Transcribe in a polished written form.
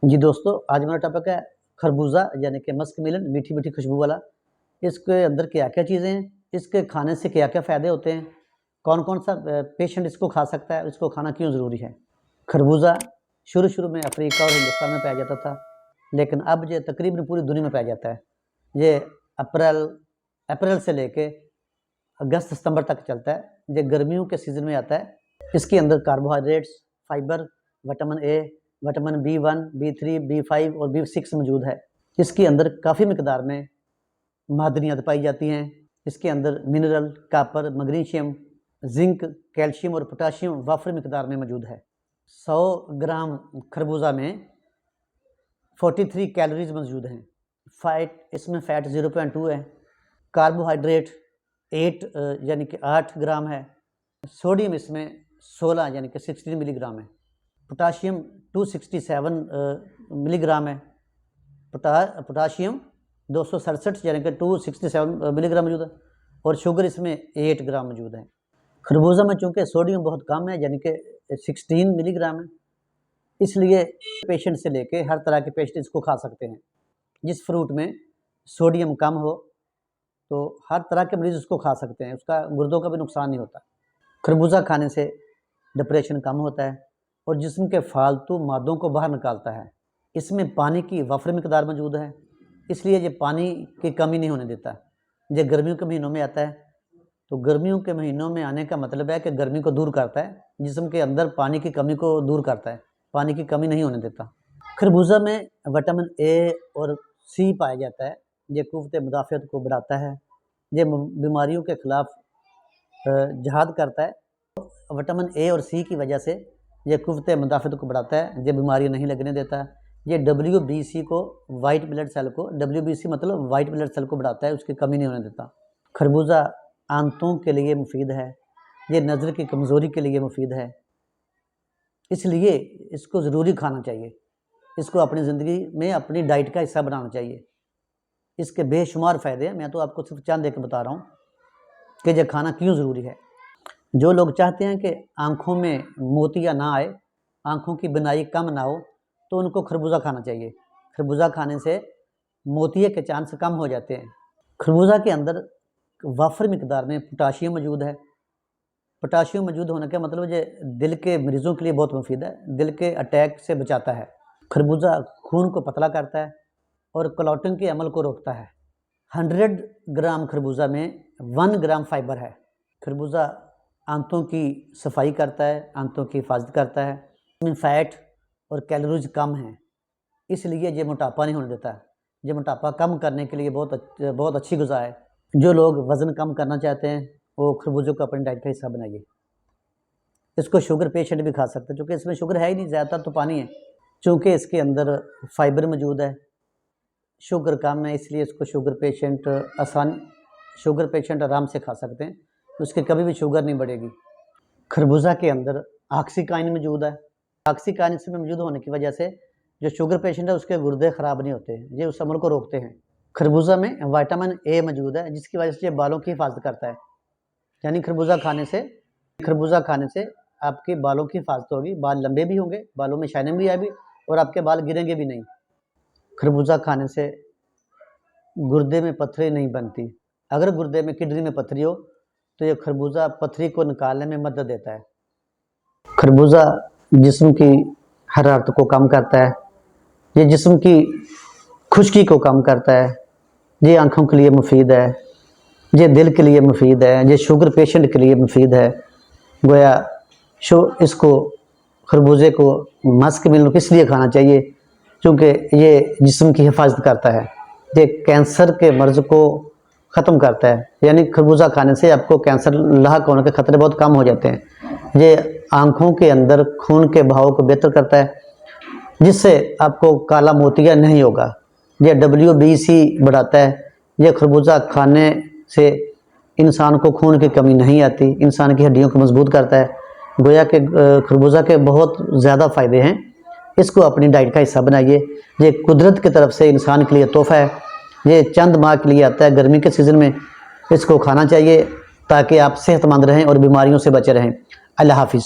जी दोस्तों, आज हमारा टॉपिक है खरबूजा यानी कि मस्क मिलन, मीठी मीठी खुशबू वाला। इसके अंदर क्या क्या चीज़ें हैं, इसके खाने से क्या क्या फ़ायदे होते हैं, कौन कौन सा पेशेंट इसको खा सकता है, इसको खाना क्यों ज़रूरी है। खरबूजा शुरू में अफ्रीका और हिंदुस्तान में पाया जाता था, लेकिन अब ये तकरीबन पूरी दुनिया में पाया जाता है। ये अप्रैल से लेके अगस्त सितंबर तक चलता है। ये गर्मियों के सीज़न में आता है। इसके अंदर carbohydrates, fibre, vitamin A, vitamin B1, B3, B5 और B6 मौजूद है। इसके अंदर काफ़ी मिकदार में मादनियात पाई जाती हैं। इसके अंदर mineral, copper, magnesium, zinc, calcium और पोटाशियम वाफर मिकदार में मौजूद है। 100 ग्राम खरबूजा में 43 कैलोरीज मौजूद हैं। इसमें फ़ैट 0.2 है। कार्बोहाइड्रेट 8 यानी कि 8 ग्राम है। सोडियम इसमें 16 यानी कि 16 मिलीग्राम है। पोटाशियम 267 मिलीग्राम है। पोटाशियम 267 यानी कि 267 मिलीग्राम मौजूद है और शुगर इसमें 8 ग्राम मौजूद है। खरबूजा में चूँकि सोडियम बहुत कम है यानी कि 16 मिलीग्राम है, इसलिए पेशेंट से लेके हर तरह के पेशेंट इसको खा सकते हैं। जिस फ्रूट में सोडियम कम हो तो हर तरह के मरीज़ उसको खा सकते हैं, उसका गुर्दों का भी नुकसान नहीं होता। खरबूजा खाने से डिप्रेशन कम होता है और जिस्म के फालतू मादों को बाहर निकालता है। इसमें पानी की वाफर मिकदार मौजूद है, इसलिए ये पानी की कमी नहीं होने देता। ये गर्मियों के महीनों में आता है, तो गर्मियों के महीनों में आने का मतलब है कि गर्मी को दूर करता है, जिस्म के अंदर पानी की कमी को दूर करता है, पानी की कमी नहीं होने देता। खरबूजा में विटामिन ए और सी पाया जाता है। ये क़ुव्वत मुदाफ़अत को बढ़ाता है, ये बीमारियों के ख़िलाफ़ जहाद करता है। विटामिन ए और सी की वजह से ये क़ुव्वत मुदाफ़अत को बढ़ाता है, ये बीमारियाँ नहीं लगने देता है। ये WBC को, वाइट ब्लड सेल को, WBC मतलब वाइट ब्लड सेल को बढ़ाता है, उसकी कमी नहीं होने देता। खरबूजा आंतों के लिए मुफीद है, ये नज़र की कमज़ोरी के लिए मुफीद है, इसलिए इसको ज़रूरी खाना चाहिए। इसको अपनी ज़िंदगी में अपनी डाइट का हिस्सा बनाना चाहिए। इसके बेशुमार फ़ायदे हैं, मैं तो आपको सिर्फ चंद एक बता रहा हूँ कि ये खाना क्यों ज़रूरी है। जो लोग चाहते हैं कि आँखों में मोतियाँ ना आए, आँखों की बिनाई कम ना हो, तो उनको खरबूजा खाना चाहिए। खरबूजा खाने से मोतिये के चांस कम हो जाते हैं। खरबूजा के अंदर वाफर मिकदार में पोटाशियम मौजूद है। पोटाशियम मौजूद होने का मतलब ये दिल के मरीज़ों के लिए बहुत मुफीद है, दिल के अटैक से बचाता है। खरबूजा खून को पतला करता है और क्लॉटिंग के अमल को रोकता है। 100 ग्राम खरबूजा में 1 ग्राम फाइबर है। खरबूजा आंतों की सफाई करता है, आंतों की हिफाजत करता है। इसमें फ़ैट और कैलोरीज कम हैं, इसलिए ये मोटापा नहीं होने देता। ये मोटापा कम करने के लिए बहुत अच्छी ग़िज़ा है। जो लोग वज़न कम करना चाहते हैं वो खरबूजे को अपनी डाइट का हिस्सा बनाइए। इसको शुगर पेशेंट भी खा सकते हैं, चूँकि इसमें शुगर है ही नहीं, ज़्यादातर तो पानी है। चूँकि इसके अंदर फाइबर मौजूद है, शुगर कम है, इसलिए इसको शुगर पेशेंट आराम से खा सकते हैं, उसके कभी भी शुगर नहीं बढ़ेगी। खरबूजा के अंदर ऑक्सीकाइन मौजूद है। ऑक्सीकाइन इसमें मौजूद होने की वजह से जो शुगर पेशेंट है उसके गुर्दे ख़राब नहीं होते, ये उस अमल को रोकते हैं। खरबूजा में विटामिन ए मौजूद है, जिसकी वजह से ये बालों की हिफाजत करता है। यानी खरबूजा खाने से आपके बालों की हिफाजत होगी, बाल लंबे भी होंगे, बालों में शाइनिंग भी आएगी और आपके बाल गिरेंगे भी नहीं। खरबूजा खाने से गुर्दे में पथरी नहीं बनती। अगर गुर्दे में, किडनी में पथरी हो तो ये खरबूजा पथरी को निकालने में मदद देता है। खरबूजा जिस्म की हरारत को कम करता है, ये जिस्म की खुश्की को कम करता है, ये आँखों के लिए मुफीद है, ये दिल के लिए मुफीद है, ये शुगर पेशेंट के लिए मुफीद है। गोया इसको खरबूजे को मस्क मिलन को इसलिए खाना चाहिए क्योंकि ये जिस्म की हिफाजत करता है, ये कैंसर के मर्ज़ को ख़त्म करता है। यानी खरबूजा खाने से आपको कैंसर लाहक होने के ख़तरे बहुत कम हो जाते हैं। ये आँखों के अंदर खून के बहाव को बेहतर करता है, जिससे आपको काला मोतिया नहीं होगा। ये WBC बढ़ाता है। ये खरबूजा खाने से इंसान को खून की कमी नहीं आती, इंसान की हड्डियों को मजबूत करता है। गोया के खरबूजा के बहुत ज़्यादा फ़ायदे हैं, इसको अपनी डाइट का हिस्सा बनाइए। ये कुदरत की तरफ से इंसान के लिए तोहफ़ा है, ये चंद माह के लिए आता है। गर्मी के सीज़न में इसको खाना चाहिए ताकि आप सेहतमंद रहें और बीमारियों से बचे रहें। अल्लाह हाफिज़।